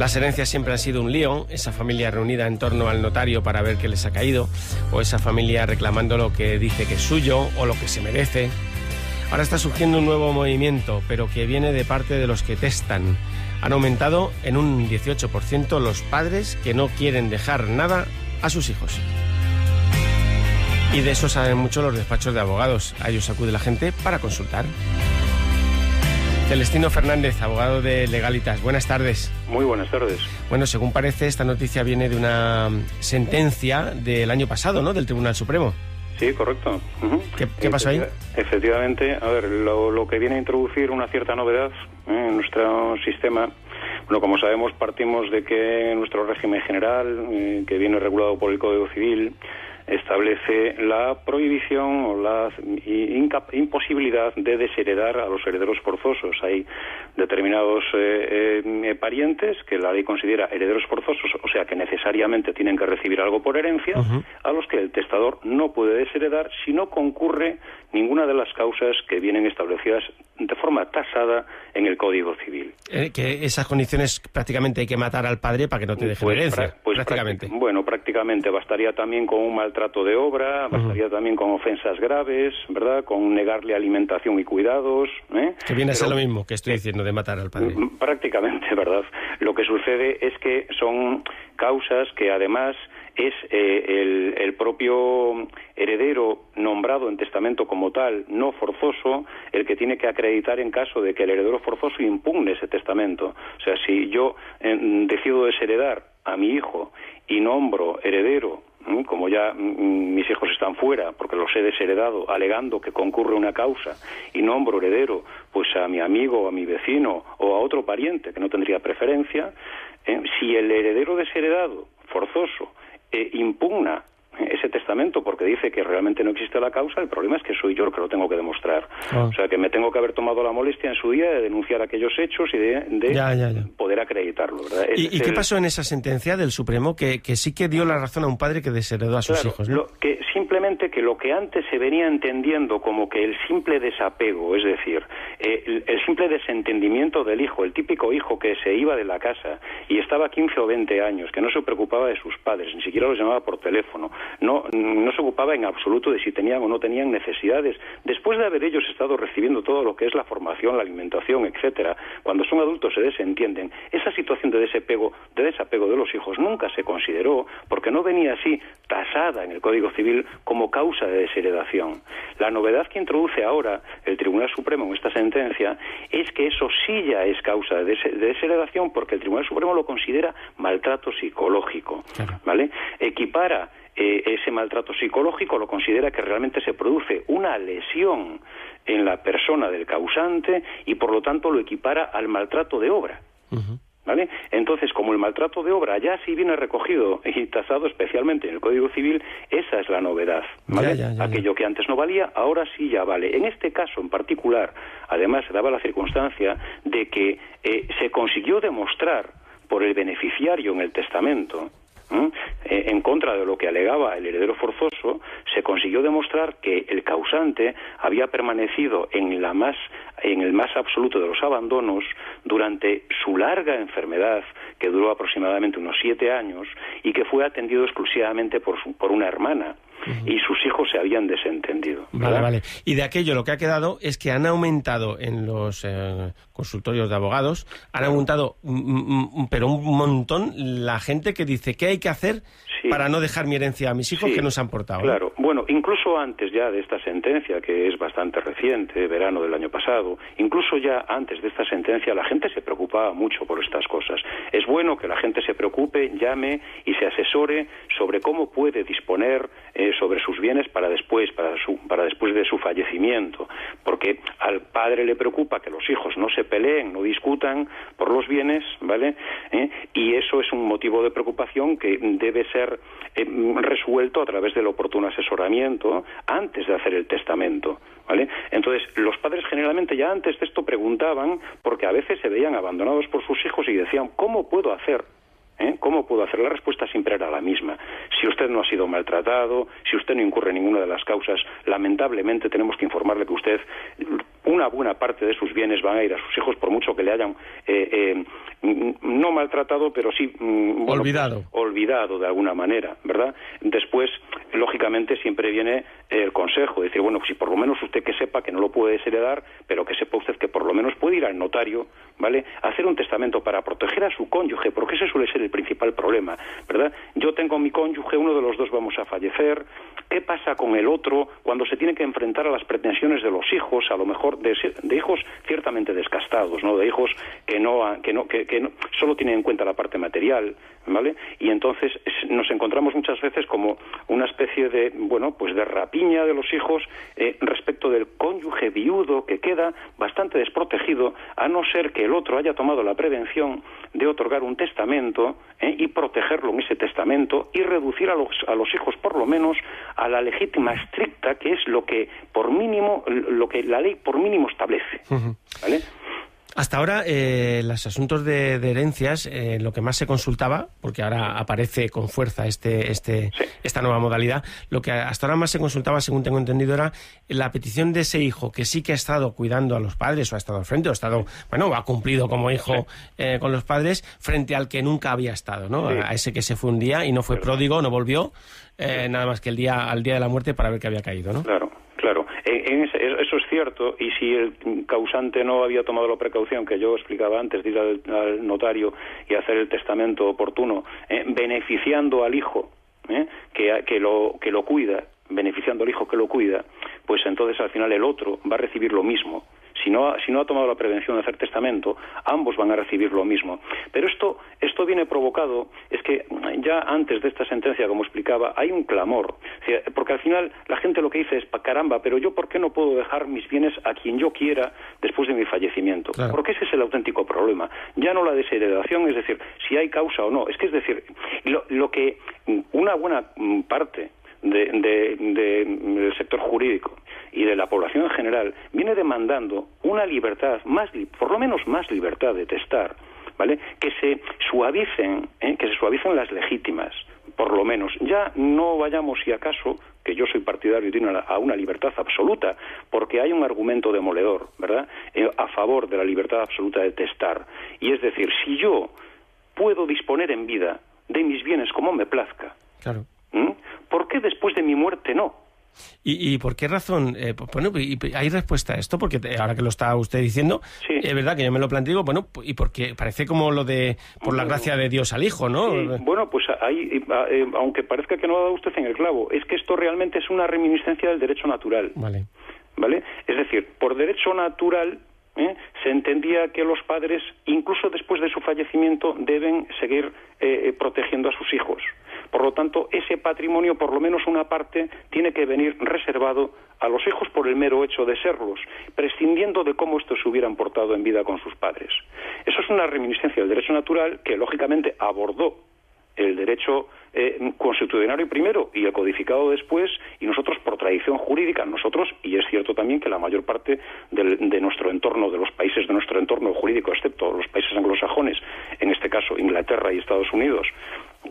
Las herencias siempre han sido un lío, esa familia reunida en torno al notario para ver qué les ha caído, o esa familia reclamando lo que dice que es suyo o lo que se merece. Ahora está surgiendo un nuevo movimiento, pero que viene de parte de los que testan. Han aumentado en un 18% los padres que no quieren dejar nada a sus hijos. Y de eso saben mucho los despachos de abogados. A ellos acude la gente para consultar. Celestino Fernández, abogado de Legalitas. Buenas tardes. Muy buenas tardes. Bueno, según parece, esta noticia viene de una sentencia del año pasado, ¿no?, del Tribunal Supremo. Sí, correcto. ¿Qué pasó ahí? Efectivamente, a ver, lo que viene a introducir una cierta novedad en nuestro sistema. Bueno, como sabemos, partimos de que nuestro régimen general, que viene regulado por el Código Civil, establece la prohibición o la imposibilidad de desheredar a los herederos forzosos. Hay determinados parientes que la ley considera herederos forzosos, o sea que necesariamente tienen que recibir algo por herencia, a los que el testador no puede desheredar si no concurre ninguna de las causas que vienen establecidas de forma tasada en el Código Civil. Que esas condiciones prácticamente hay que matar al padre para que no te deje herencia. Prácticamente. Bueno, prácticamente bastaría también con un maltrato de obra, bastaría también con ofensas graves, ¿verdad?, con negarle alimentación y cuidados. Que viene a ser lo mismo que estoy diciendo de matar al padre. Prácticamente, ¿verdad? Lo que sucede es que son causas que además es el propio heredero nombrado en testamento como tal, no forzoso, el que tiene que acreditar en caso de que el heredero forzoso impugne ese testamento. O sea, si yo decido desheredar a mi hijo y nombro heredero, como ya mis hijos están fuera porque los he desheredado alegando que concurre una causa, y nombro heredero pues a mi amigo, a mi vecino o a otro pariente que no tendría preferencia, si el heredero desheredado forzoso impugna ese testamento porque dice que realmente no existe la causa, el problema es que soy yo el que lo tengo que demostrar. O sea, que me tengo que haber tomado la molestia en su día de denunciar aquellos hechos y de poder acreditarlo, ¿verdad? ¿Y qué pasó en esa sentencia del Supremo que sí que dio la razón a un padre que desheredó a sus hijos, ¿no? Simplemente que lo que antes se venía entendiendo como que el simple desapego, es decir, el simple desentendimiento del hijo, el típico hijo que se iba de la casa y estaba 15 o 20 años, que no se preocupaba de sus padres, ni siquiera los llamaba por teléfono, no se ocupaba en absoluto de si tenían o no tenían necesidades, después de haber ellos estado recibiendo todo lo que es la formación, la alimentación, etcétera, cuando son adultos se desentienden. Esa situación de desapego de los hijos nunca se consideró porque no venía así tasada en el Código Civil como causa de desheredación. La novedad que introduce ahora el Tribunal Supremo en esta sentencia es que eso sí ya es causa de desheredación porque el Tribunal Supremo lo considera maltrato psicológico, ¿vale? Equipara ese maltrato psicológico, lo considera que realmente se produce una lesión en la persona del causante y por lo tanto lo equipara al maltrato de obra. ¿Vale? Entonces, como el maltrato de obra ya sí viene recogido y tasado especialmente en el Código Civil, esa es la novedad, ¿vale? Aquello que antes no valía, ahora sí ya vale. En este caso en particular, además se daba la circunstancia de que se consiguió demostrar por el beneficiario en el testamento, en contra de lo que alegaba el heredero forzoso, se consiguió demostrar que el causante había permanecido en el más absoluto de los abandonos durante su larga enfermedad, que duró aproximadamente unos 7 años, y que fue atendido exclusivamente por una hermana. Y sus hijos se habían desentendido, ¿verdad? Vale. Y de aquello lo que ha quedado es que han aumentado en los consultorios de abogados, han aumentado pero un montón la gente que dice ¿qué hay que hacer para no dejar mi herencia a mis hijos que no se han portado? Claro, bueno, incluso antes ya de esta sentencia, que es bastante reciente, verano del año pasado, incluso ya antes de esta sentencia la gente se preocupaba mucho por estas cosas. Es bueno que la gente se preocupe, llame y se asesore sobre cómo puede disponer sobre sus bienes para después de su fallecimiento, porque al padre le preocupa que los hijos no se peleen, no discutan por los bienes, ¿vale? Y eso es un motivo de preocupación que debe ser resuelto a través del oportuno asesoramiento antes de hacer el testamento, ¿vale? Entonces, los padres generalmente ya antes de esto preguntaban porque a veces se veían abandonados por sus hijos y decían, ¿cómo puedo hacer? ¿Cómo puedo hacer? La respuesta siempre era la misma. Si usted no ha sido maltratado, si usted no incurre en ninguna de las causas, lamentablemente tenemos que informarle que usted una buena parte de sus bienes van a ir a sus hijos, por mucho que le hayan no maltratado, pero sí olvidado de alguna manera, ¿verdad? Después, lógicamente, siempre viene el consejo, decir, bueno, pues si por lo menos usted que sepa que no lo puede desheredar, pero que sepa usted que por lo menos puede ir al notario, ¿vale?, hacer un testamento para proteger a su cónyuge, porque ese suele ser el principal problema, ¿verdad? Yo tengo a mi cónyuge, uno de los dos vamos a fallecer, ¿qué pasa con el otro cuando se tiene que enfrentar a las pretensiones de los hijos, a lo mejor de hijos ciertamente descastados, ¿no?, de hijos que solo tienen en cuenta la parte material, ¿vale? Y entonces nos encontramos muchas veces como una especie de, bueno, pues de rapiña de los hijos respecto del cónyuge viudo, que queda bastante desprotegido, a no ser que el otro haya tomado la prevención de otorgar un testamento y protegerlo en ese testamento y reducir a los hijos por lo menos a la legítima estricta, que es lo que la ley por mínimo establece, ¿vale? Hasta ahora, los asuntos de herencias, lo que más se consultaba, porque ahora aparece con fuerza esta nueva modalidad, lo que hasta ahora más se consultaba, según tengo entendido, era la petición de ese hijo que sí que ha estado cuidando a los padres, o ha estado al frente, o ha cumplido como hijo con los padres, frente al que nunca había estado, ¿no? Sí. A ese que se fue un día y no fue pródigo, no volvió, nada más que al día de la muerte para ver que había caído, ¿no? Claro. Eso es cierto, y si el causante no había tomado la precaución que yo explicaba antes de ir al notario y hacer el testamento oportuno, beneficiando al hijo que lo cuida, beneficiando al hijo que lo cuida, pues entonces al final el otro va a recibir lo mismo. Si no ha tomado la prevención de hacer testamento, ambos van a recibir lo mismo. Pero esto viene provocado, es que ya antes de esta sentencia, como explicaba, hay un clamor. O sea, porque al final la gente lo que dice es, caramba, pero yo ¿por qué no puedo dejar mis bienes a quien yo quiera después de mi fallecimiento? Claro. Porque ese es el auténtico problema. Ya no la desheredación, es decir, si hay causa o no. Es decir, lo que una buena parte del sector jurídico y de la población en general viene demandando una libertad, por lo menos más libertad de testar, ¿vale? Que se suavicen las legítimas, por lo menos. Ya no vayamos, si acaso, que yo soy partidario a una libertad absoluta, porque hay un argumento demoledor, ¿verdad?, a favor de la libertad absoluta de testar. Y es decir, si yo puedo disponer en vida de mis bienes como me plazca, claro, ¿por qué después de mi muerte no? ¿Y por qué razón? ¿Hay respuesta a esto? Porque ahora que lo está usted diciendo, sí, es verdad que yo me lo planteo, y porque parece como lo de por la gracia de Dios al hijo, ¿no? Sí, bueno, pues aunque parezca que no ha dado usted en el clavo, es que esto realmente es una reminiscencia del derecho natural. ¿Vale? Es decir, por derecho natural se entendía que los padres, incluso después de su fallecimiento, deben seguir protegiendo a sus hijos. Por lo tanto, ese patrimonio, por lo menos una parte, tiene que venir reservado a los hijos por el mero hecho de serlos, prescindiendo de cómo estos se hubieran portado en vida con sus padres. Eso es una reminiscencia del derecho natural que, lógicamente, abordó el derecho constitucional primero y el codificado después, y nosotros por tradición jurídica, y es cierto también que la mayor parte de nuestro entorno, de los países de nuestro entorno jurídico, excepto los países anglosajones, en este caso Inglaterra y Estados Unidos,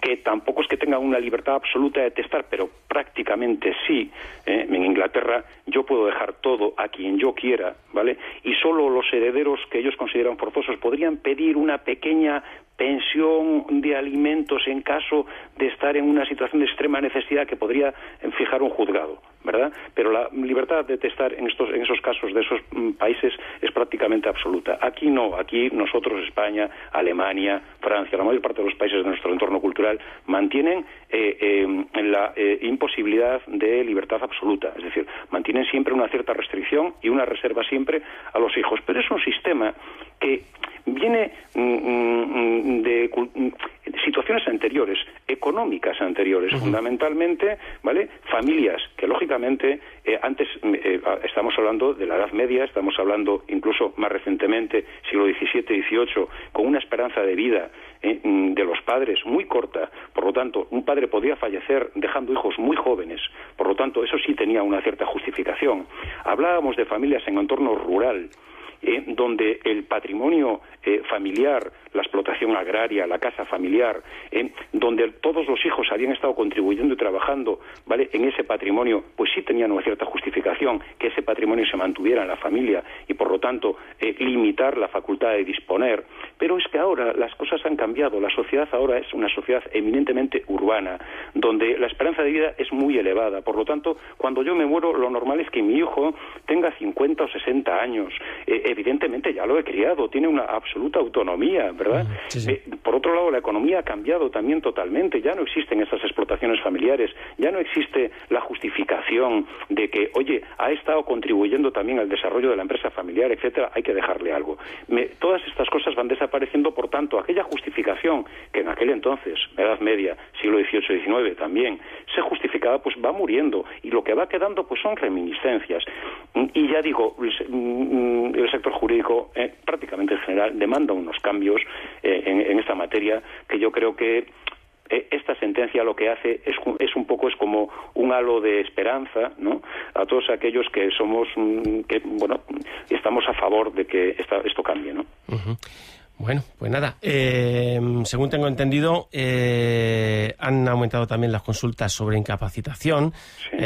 que tampoco es que tengan una libertad absoluta de testar, pero prácticamente sí. En Inglaterra yo puedo dejar todo a quien yo quiera, ¿vale? Y solo los herederos que ellos consideran forzosos podrían pedir una pequeña pensión de alimentos en caso de estar en una situación de extrema necesidad que podría fijar un juzgado, ¿verdad? Pero la libertad de testar en esos casos de esos países es prácticamente absoluta. Aquí no, aquí nosotros, España, Alemania, Francia, la mayor parte de los países de nuestro entorno cultural mantienen la imposibilidad de libertad absoluta, es decir, mantienen siempre una cierta restricción y una reserva siempre a los hijos. Pero es un sistema que viene de situaciones anteriores, económicas anteriores, fundamentalmente, ¿vale? Familias que, lógicamente, antes estamos hablando de la Edad Media, estamos hablando incluso más recientemente, siglo XVII, XVIII, con una esperanza de vida de los padres muy corta. Por lo tanto, un padre podía fallecer dejando hijos muy jóvenes. Por lo tanto, eso sí tenía una cierta justificación. Hablábamos de familias en entorno rural, donde el patrimonio familiar, la explotación explotación agraria, la casa familiar, donde todos los hijos habían estado contribuyendo y trabajando, ¿vale?, en ese patrimonio, pues sí tenían una cierta justificación que ese patrimonio se mantuviera en la familia y, por lo tanto, limitar la facultad de disponer. Pero es que ahora las cosas han cambiado. La sociedad ahora es una sociedad eminentemente urbana, donde la esperanza de vida es muy elevada. Por lo tanto, cuando yo me muero, lo normal es que mi hijo tenga 50 o 60 años. Evidentemente ya lo he criado, tiene una absoluta autonomía, ¿verdad? Sí. Por otro lado, la economía ha cambiado también totalmente. Ya no existen esas explotaciones familiares, ya no existe la justificación de que, oye, ha estado contribuyendo también al desarrollo de la empresa familiar, etcétera, hay que dejarle algo. Todas estas cosas van desapareciendo, por tanto, aquella justificación que en aquel entonces, Edad Media, siglo XVIII-XIX también, se justificaba, pues va muriendo, y lo que va quedando pues son reminiscencias. Y ya digo, el sector jurídico prácticamente en general demanda unos cambios en esta materia, que yo creo que esta sentencia lo que hace es un poco, es como un halo de esperanza, ¿no?, a todos aquellos que somos, que bueno, estamos a favor de que esto cambie, ¿no? Uh-huh. Bueno, pues nada, según tengo entendido, han aumentado también las consultas sobre incapacitación, sí.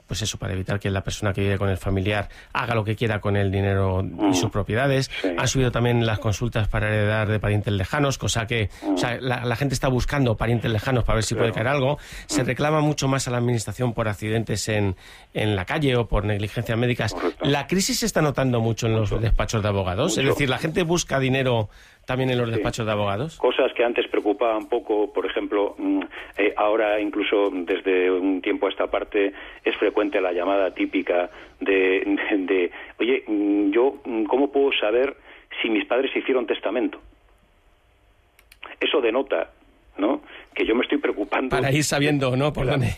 Pues eso, para evitar que la persona que vive con el familiar haga lo que quiera con el dinero y sus propiedades. Sí. Han subido también las consultas para heredar de parientes lejanos, cosa que o sea, la gente está buscando parientes lejanos para ver si puede caer algo. Se reclama mucho más a la administración por accidentes en la calle o por negligencias médicas. Correcto. La crisis se está notando mucho en los despachos de abogados, es decir, la gente busca dinero también en los despachos de abogados. Cosas que antes preocupaban poco, por ejemplo, ahora incluso desde un tiempo a esta parte es frecuente la llamada típica de oye, yo ¿cómo puedo saber si mis padres hicieron testamento? Eso denota, ¿no?, que yo me estoy preocupando. Para ir sabiendo, ¿no?, por dónde.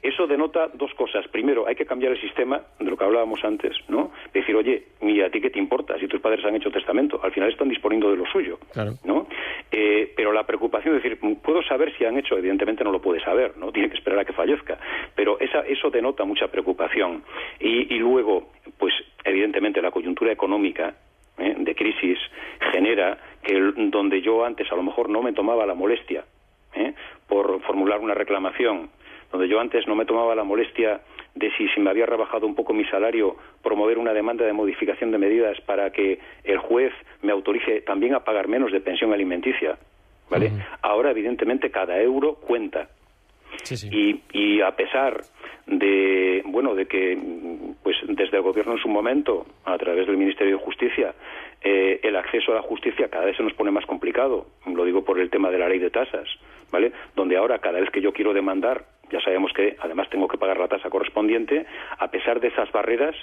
Eso denota dos cosas. Primero, hay que cambiar el sistema de lo que hablábamos antes, ¿no? Decir, oye, ¿y a ti qué te importa si tus padres han hecho testamento? Al final están disponiendo de lo suyo, claro, ¿no? Pero la preocupación es decir, ¿puedo saber si han hecho? Evidentemente no lo puede saber, ¿no? Tiene que esperar a que fallezca. Pero eso denota mucha preocupación. Y luego, pues, evidentemente, la coyuntura económica de crisis genera que donde yo antes a lo mejor no me tomaba la molestia por formular una reclamación, donde yo antes no me tomaba la molestia de si me había rebajado un poco mi salario, promover una demanda de modificación de medidas para que el juez me autorice también a pagar menos de pensión alimenticia, ¿vale? Uh-huh. Ahora, evidentemente, cada euro cuenta. Sí, sí. Y a pesar de, bueno, de que pues desde el gobierno en su momento, a través del Ministerio de Justicia, el acceso a la justicia cada vez se nos pone más complicado. Lo digo por el tema de la ley de tasas, ¿vale? Donde ahora cada vez que yo quiero demandar, ya sabemos que además tengo que pagar la tasa correspondiente. A pesar de esas barreras,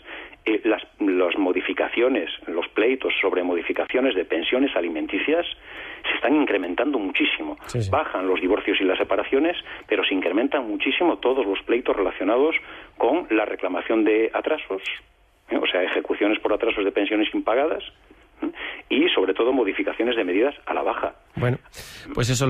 las modificaciones, los pleitos sobre modificaciones de pensiones alimenticias se están incrementando muchísimo. Sí, sí. Bajan los divorcios y las separaciones, pero se incrementan muchísimo todos los pleitos relacionados con la reclamación de atrasos, o sea, ejecuciones por atrasos de pensiones impagadas, y sobre todo modificaciones de medidas a la baja. Bueno, pues eso es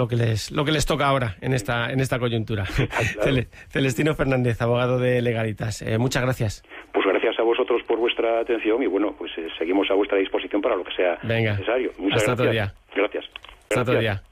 lo que les toca ahora en esta coyuntura. Claro. Celestino Fernández, abogado de Legalitas, muchas gracias. Pues gracias a vosotros por vuestra atención y bueno, pues seguimos a vuestra disposición para lo que sea necesario. Muchas hasta gracias. Otro día. Gracias. Hasta otro día.